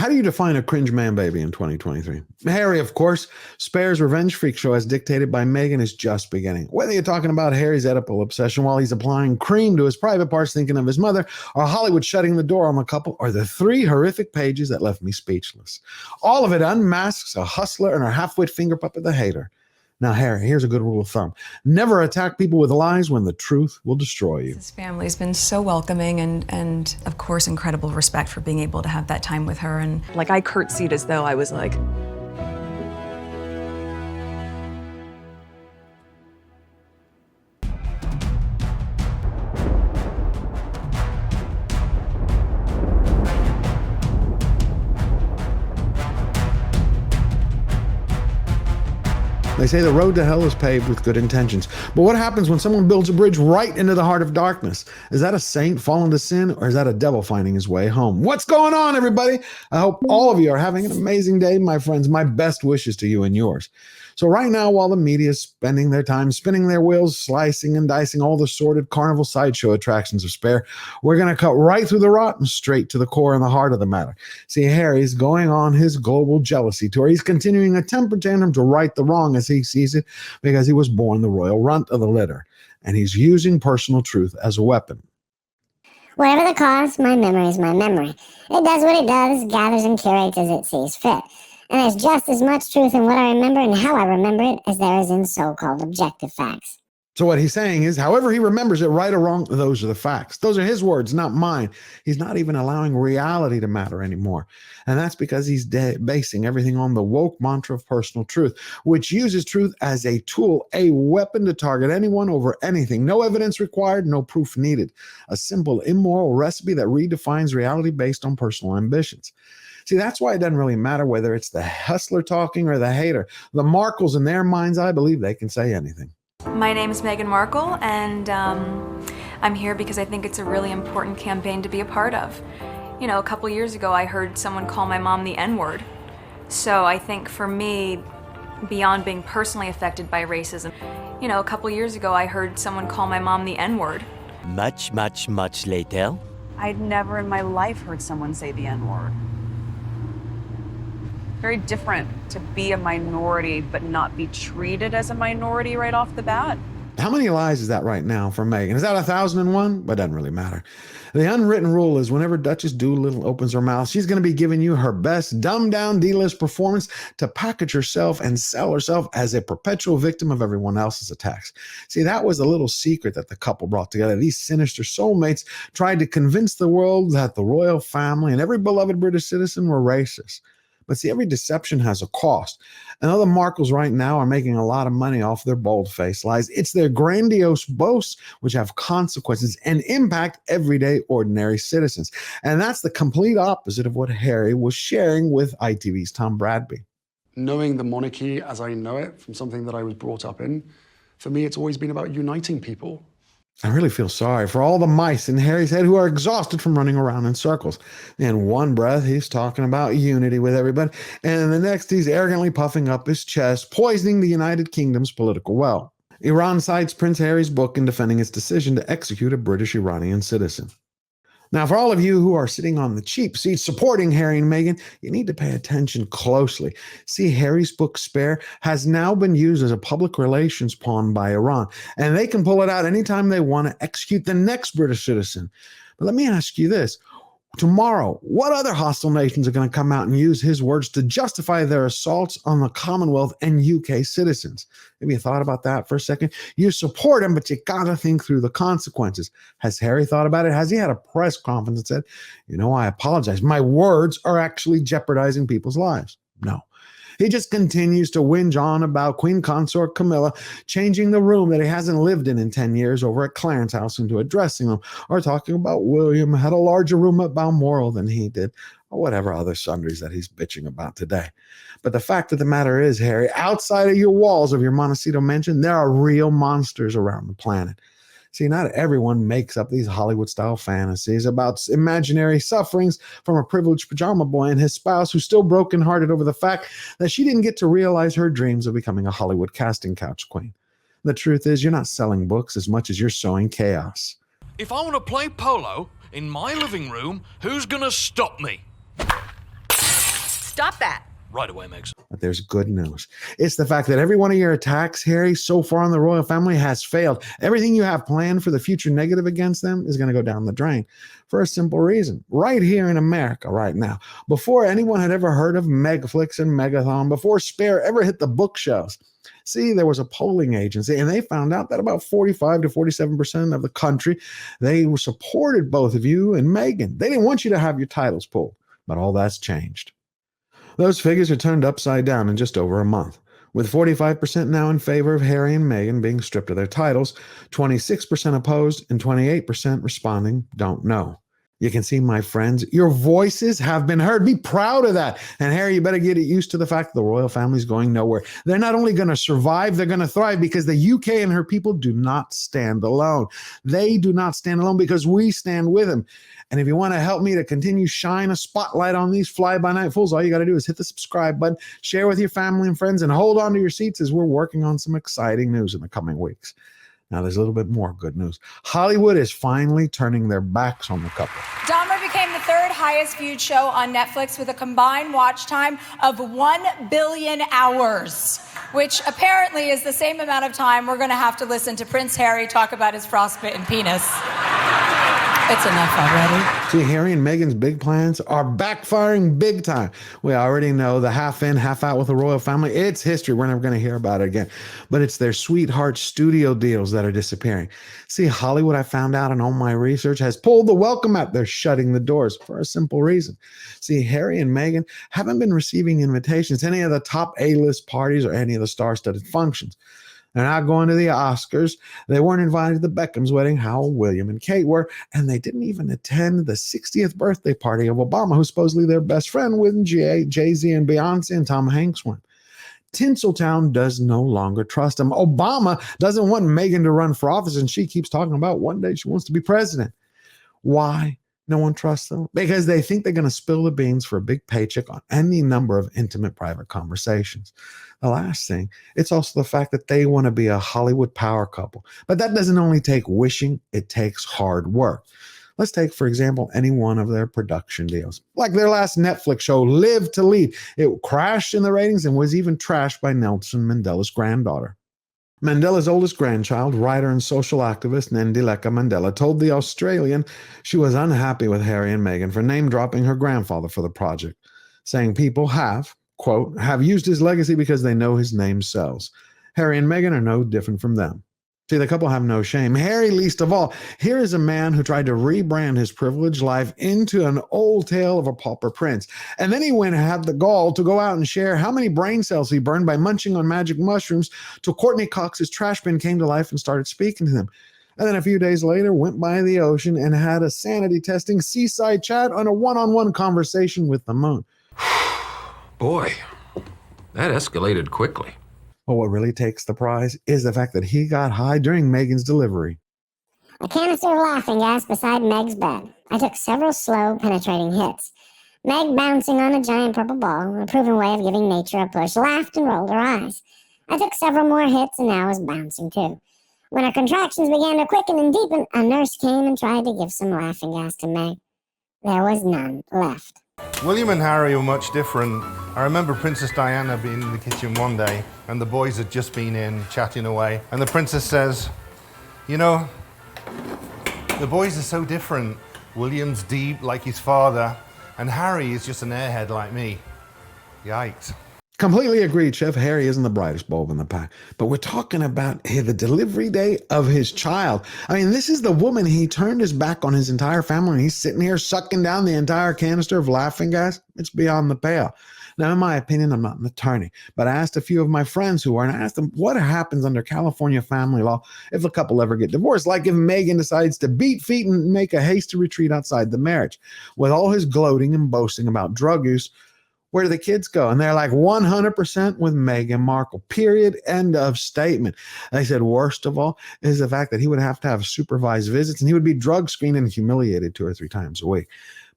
How do you define a cringe man baby in 2023? Harry, of course. Spare's revenge freak show as dictated by Meghan is just beginning. Whether you're talking about Harry's Oedipal obsession while he's applying cream to his private parts thinking of his mother, or Hollywood shutting the door on the couple, or the 3 horrific pages that left me speechless. All of it unmasks a hustler and a half-wit finger puppet the hater. Now, Harry, here's a good rule of thumb. Never attack people with lies when the truth will destroy you. His family's been so welcoming and of course, incredible respect for being able to have that time with her. And like, I curtsied as though I was like, They say the road to hell is paved with good intentions. But what happens when someone builds a bridge right into the heart of darkness? Is that a saint fallen to sin, or is that a devil finding his way home? What's going on, everybody? I hope all of you are having an amazing day, my friends. My best wishes to you and yours. So right now, while the media is spending their time spinning their wheels, slicing and dicing all the sordid carnival sideshow attractions of Spare, we're going to cut right through the rot and straight to the core and the heart of the matter. See, Harry's going on his global jealousy tour. He's continuing a temper tantrum to right the wrong as he sees it, because he was born the royal runt of the litter. And he's using personal truth as a weapon. Whatever the cause, my memory is my memory. It does what it does, gathers and curates as it sees fit. And there's just as much truth in what I remember and how I remember it as there is in so-called objective facts. So what he's saying is, however he remembers it, right or wrong, those are the facts. Those are his words, not mine. He's not even allowing reality to matter anymore. And that's because he's basing everything on the woke mantra of personal truth, which uses truth as a tool, a weapon to target anyone over anything. No evidence required, no proof needed. A simple, immoral recipe that redefines reality based on personal ambitions. See, that's why it doesn't really matter whether it's the hustler talking or the hater. The Markles, in their minds, I believe they can say anything. my name is Meghan Markle, and I'm here because I think it's a really important campaign to be a part of. You know, a couple years ago, I heard someone call my mom the N-word. So I think for me, beyond being personally affected by racism, you know, a couple years ago, I heard someone call my mom the N-word. Much later. I'd never in my life heard someone say the N-word. Very different to be a minority but not be treated as a minority right off the bat. How many lies is that right now from Meghan? Is that 1,001? But it doesn't really matter. The unwritten rule is whenever Duchess Doolittle opens her mouth, she's going to be giving you her best dumbed-down D-list performance to package herself and sell herself as a perpetual victim of everyone else's attacks. See, that was a little secret that the couple brought together. These sinister soulmates tried to convince the world that the royal family and every beloved British citizen were racist. But see, every deception has a cost. And other Markles right now are making a lot of money off their bold-faced lies. It's their grandiose boasts which have consequences and impact everyday ordinary citizens. And that's the complete opposite of what Harry was sharing with ITV's Tom Bradby. Knowing the monarchy as I know it from something that I was brought up in, for me, it's always been about uniting people. I really feel sorry for all the mice in Harry's head who are exhausted from running around in circles. In one breath, he's talking about unity with everybody, and in the next, he's arrogantly puffing up his chest, poisoning the United Kingdom's political well. Iran cites Prince Harry's book in defending its decision to execute a British Iranian citizen. Now, for all of you who are sitting on the cheap seats supporting Harry and Meghan, you need to pay attention closely. See, Harry's book, Spare, has now been used as a public relations pawn by Iran, and they can pull it out anytime they want to execute the next British citizen. But let me ask you this. Tomorrow, what other hostile nations are going to come out and use his words to justify their assaults on the Commonwealth and UK citizens? Maybe you thought about that for a second. You support him, but you got to think through the consequences. Has Harry thought about it? Has he had a press conference that said, you know, I apologize. My words are actually jeopardizing people's lives? No. He just continues to whinge on about Queen Consort Camilla changing the room that he hasn't lived in 10 years over at Clarence House into a dressing room, or talking about William had a larger room at Balmoral than he did, or whatever other sundries that he's bitching about today. But the fact of the matter is, Harry, outside of your walls of your Montecito mansion, there are real monsters around the planet. See, not everyone makes up these Hollywood-style fantasies about imaginary sufferings from a privileged pajama boy and his spouse who's still brokenhearted over the fact that she didn't get to realize her dreams of becoming a Hollywood casting couch queen. The truth is, you're not selling books as much as you're sowing chaos. If I want to play polo in my living room, who's going to stop me? Stop that. Right away, Megs. But there's good news. It's the fact that every one of your attacks, Harry, so far on the royal family has failed. Everything you have planned for the future negative against them is going to go down the drain for a simple reason. Right here in America right now, before anyone had ever heard of Megaflix and Megathon, before Spare ever hit the bookshelves, see, there was a polling agency, and they found out that about 45 to 47% of the country, they supported both of you and Meghan. They didn't want you to have your titles pulled, but all that's changed. Those figures are turned upside down in just over a month, with 45% now in favor of Harry and Meghan being stripped of their titles, 26% opposed, and 28% responding don't know. You can see, my friends, your voices have been heard. Be proud of that. And Harry, you better get used to the fact that the royal family's going nowhere. They're not only going to survive, they're going to thrive, because the UK and her people do not stand alone. They do not stand alone because we stand with them. And if you want to help me to continue shine a spotlight on these fly-by-night fools, all you got to do is hit the subscribe button, share with your family and friends, and hold on to your seats as we're working on some exciting news in the coming weeks. Now, there's a little bit more good news. Hollywood is finally turning their backs on the couple. Dahmer became the third highest viewed show on Netflix with a combined watch time of 1 billion hours, which apparently is the same amount of time we're going to have to listen to Prince Harry talk about his frostbitten penis. It's enough already. See, Harry and Meghan's big plans are backfiring big time. We already know the half in, half out with the royal family. It's history. We're never going to hear about it again. But it's their sweetheart studio deals that are disappearing. See, Hollywood, I found out in all my research, has pulled the welcome mat. They're shutting the doors for a simple reason. See, Harry and Meghan haven't been receiving invitations to any of the top A-list parties or any of the star-studded functions. They're not going to the Oscars. They weren't invited to the Beckham's wedding, how William and Kate were, and they didn't even attend the 60th birthday party of Obama, who's supposedly their best friend, with Jay-Z and Beyonce and Tom Hanks went. Tinseltown does no longer trust him. Obama doesn't want Meghan to run for office, and she keeps talking about one day she wants to be president. Why? No one trusts them? Because they think they're going to spill the beans for a big paycheck on any number of intimate private conversations. The last thing, it's also the fact that they want to be a Hollywood power couple. But that doesn't only take wishing, it takes hard work. Let's take, for example, any one of their production deals. Like their last Netflix show, Live to Lead. It crashed in the ratings and was even trashed by Nelson Mandela's granddaughter. Mandela's oldest grandchild, writer and social activist Nandileka Mandela, told The Australian she was unhappy with Harry and Meghan for name-dropping her grandfather for the project, saying people have, quote, have used his legacy because they know his name sells. Harry and Meghan are no different from them. See, the couple have no shame. Harry least of all. Here is a man who tried to rebrand his privileged life into an old tale of a pauper prince. And then he went and had the gall to go out and share how many brain cells he burned by munching on magic mushrooms till Courtney Cox's trash bin came to life and started speaking to him. And then a few days later, went by the ocean and had a sanity testing seaside chat on a one-on-one conversation with the moon. Boy, that escalated quickly. But what really takes the prize is the fact that he got high during Meghan's delivery. A canister of laughing gas beside Meg's bed. I took several slow, penetrating hits. Meg, bouncing on a giant purple ball, a proven way of giving nature a push, laughed and rolled her eyes. I took several more hits and now was bouncing too. When her contractions began to quicken and deepen, a nurse came and tried to give some laughing gas to Meg. There was none left. William and Harry were much different. I remember Princess Diana being in the kitchen one day and the boys had just been in chatting away and the princess says, you know, the boys are so different. William's deep like his father and Harry is just an airhead like me. Yikes. Completely agreed, Chef. Harry isn't the brightest bulb in the pack. But we're talking about the delivery day of his child. I mean, this is the woman he turned his back on his entire family, and he's sitting here sucking down the entire canister of laughing gas. It's beyond the pale. Now, in my opinion, I'm not an attorney, but I asked a few of my friends who are, and I asked them what happens under California family law if a couple ever get divorced, like if Meghan decides to beat feet and make a hasty retreat outside the marriage. With all his gloating and boasting about drug use, where do the kids go? And they're like 100% with Meghan Markle, period, end of statement. They said worst of all is the fact that he would have to have supervised visits and he would be drug screened and humiliated 2 or 3 times a week.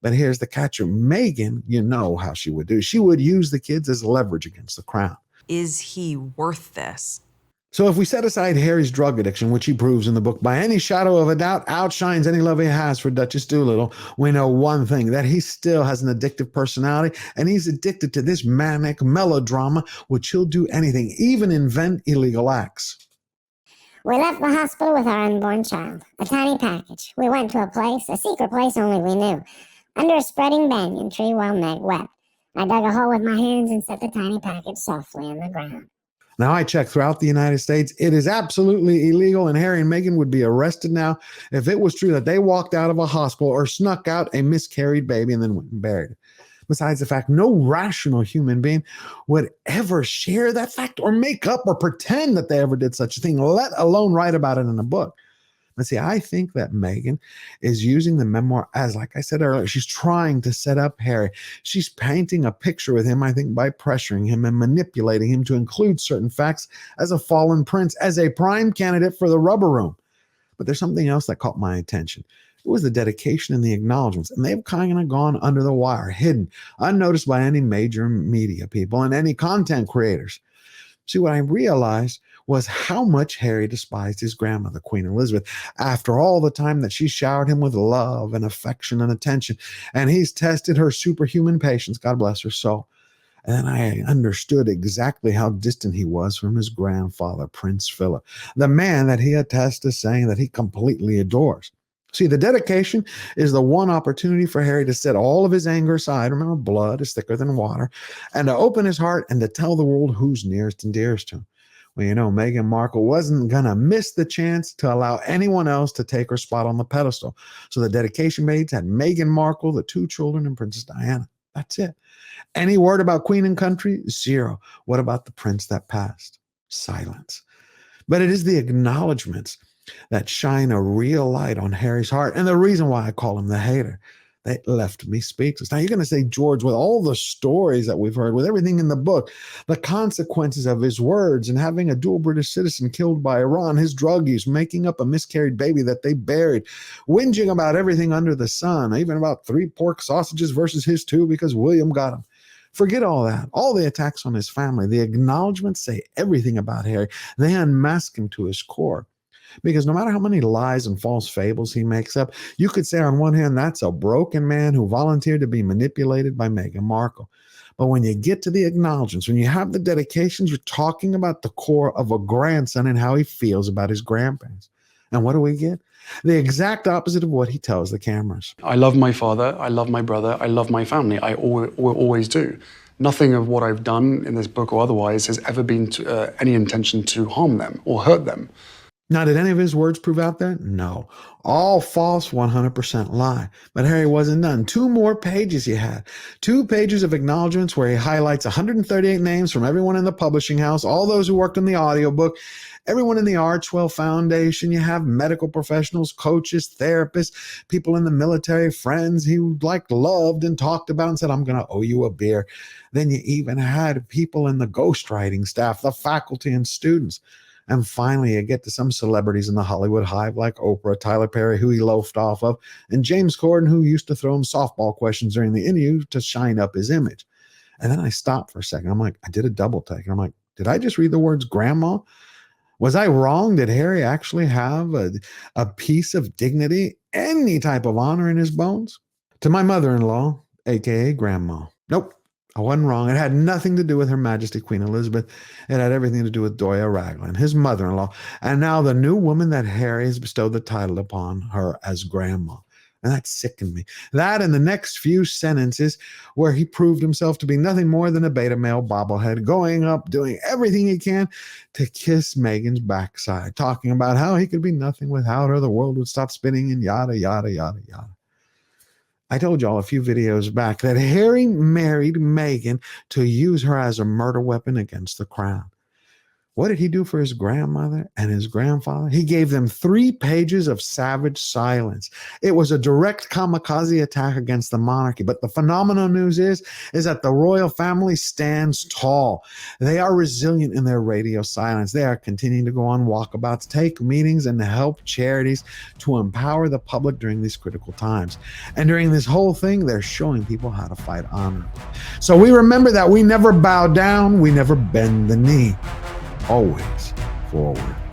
But here's the catcher. Meghan, you know how she would do. She would use the kids as leverage against the crown. Is he worth this? So if we set aside Harry's drug addiction, which he proves in the book by any shadow of a doubt outshines any love he has for Duchess Doolittle, we know one thing, that he still has an addictive personality, and he's addicted to this manic melodrama, which he'll do anything, even invent illegal acts. We left the hospital with our unborn child, a tiny package. We went to a place, a secret place only we knew, under a spreading banyan tree while Meg wept. I dug a hole with my hands and set the tiny package softly in the ground. Now, I checked throughout the United States. It is absolutely illegal, and Harry and Meghan would be arrested now if it was true that they walked out of a hospital or snuck out a miscarried baby and then went and buried it. Besides the fact, no rational human being would ever share that fact or make up or pretend that they ever did such a thing, let alone write about it in a book. But see, I think that Meghan is using the memoir as, like I said earlier, she's trying to set up Harry. She's painting a picture with him, I think, by pressuring him and manipulating him to include certain facts as a fallen prince, as a prime candidate for the rubber room. But there's something else that caught my attention. It was the dedication and the acknowledgments, and they've kind of gone under the wire, hidden, unnoticed by any major media people and any content creators. See, what I realized was how much Harry despised his grandmother, Queen Elizabeth, after all the time that she showered him with love and affection and attention. And he's tested her superhuman patience, God bless her soul. And then I understood exactly how distant he was from his grandfather, Prince Philip, the man that he attests to saying that he completely adores. See, the dedication is the one opportunity for Harry to set all of his anger aside. Remember, blood is thicker than water, and to open his heart and to tell the world who's nearest and dearest to him. Well, you know, Meghan Markle wasn't going to miss the chance to allow anyone else to take her spot on the pedestal. So the dedication maids had Meghan Markle, the 2 children, and Princess Diana. That's it. Any word about Queen and country? Zero. What about the prince that passed? Silence. But it is the acknowledgments that shine a real light on Harry's heart. And the reason why I call him the hater, that left me speechless. Now you're going to say, George, with all the stories that we've heard, with everything in the book, the consequences of his words and having a dual British citizen killed by Iran, his drug use, making up a miscarried baby that they buried, whinging about everything under the sun, even about 3 pork sausages versus his 2 because William got them. Forget all that. All the attacks on his family, the acknowledgments say everything about Harry. They unmask him to his core. Because no matter how many lies and false fables he makes up, you could say on one hand, that's a broken man who volunteered to be manipulated by Meghan Markle. But when you get to the acknowledgments, when you have the dedications, you're talking about the core of a grandson and how he feels about his grandparents. And what do we get? The exact opposite of what he tells the cameras. I love my father, I love my brother, I love my family. I always do. Nothing of what I've done in this book or otherwise has ever been to, any intention to harm them or hurt them. Now, did any of his words prove out that? No. All false, 100% lie. But Harry wasn't done. 2 more pages he had. 2 pages of acknowledgments where he highlights 138 names from everyone in the publishing house, all those who worked on the audiobook, everyone in the Archwell Foundation. You have medical professionals, coaches, therapists, people in the military, friends he loved and talked about and said, I'm going to owe you a beer. Then you even had people in the ghostwriting staff, the faculty and students. And finally, you get to some celebrities in the Hollywood hive like Oprah, Tyler Perry, who he loafed off of, and James Corden, who used to throw him softball questions during the interview to shine up his image. And then I stopped for a second. I'm like, I did a double take. And I'm like, did I just read the words grandma? Was I wrong? Did Harry actually have a piece of dignity, any type of honor in his bones? To my mother-in-law, a.k.a. grandma. Nope. I wasn't wrong. It had nothing to do with Her Majesty Queen Elizabeth. It had everything to do with Doya Raglan, his mother-in-law, and now the new woman that Harry has bestowed the title upon her as grandma. And that sickened me. That and the next few sentences where he proved himself to be nothing more than a beta male bobblehead, going up, doing everything he can to kiss Meghan's backside, talking about how he could be nothing without her, the world would stop spinning, and yada, yada, yada, yada. I told y'all a few videos back that Harry married Meghan to use her as a murder weapon against the crown. What did he do for his grandmother and his grandfather? He gave them 3 pages of savage silence. It was a direct kamikaze attack against the monarchy. But the phenomenal news is that the royal family stands tall. They are resilient in their radio silence. They are continuing to go on walkabouts, take meetings, and help charities to empower the public during these critical times. And during this whole thing, they're showing people how to fight honorably. So we remember that we never bow down, we never bend the knee. Always forward.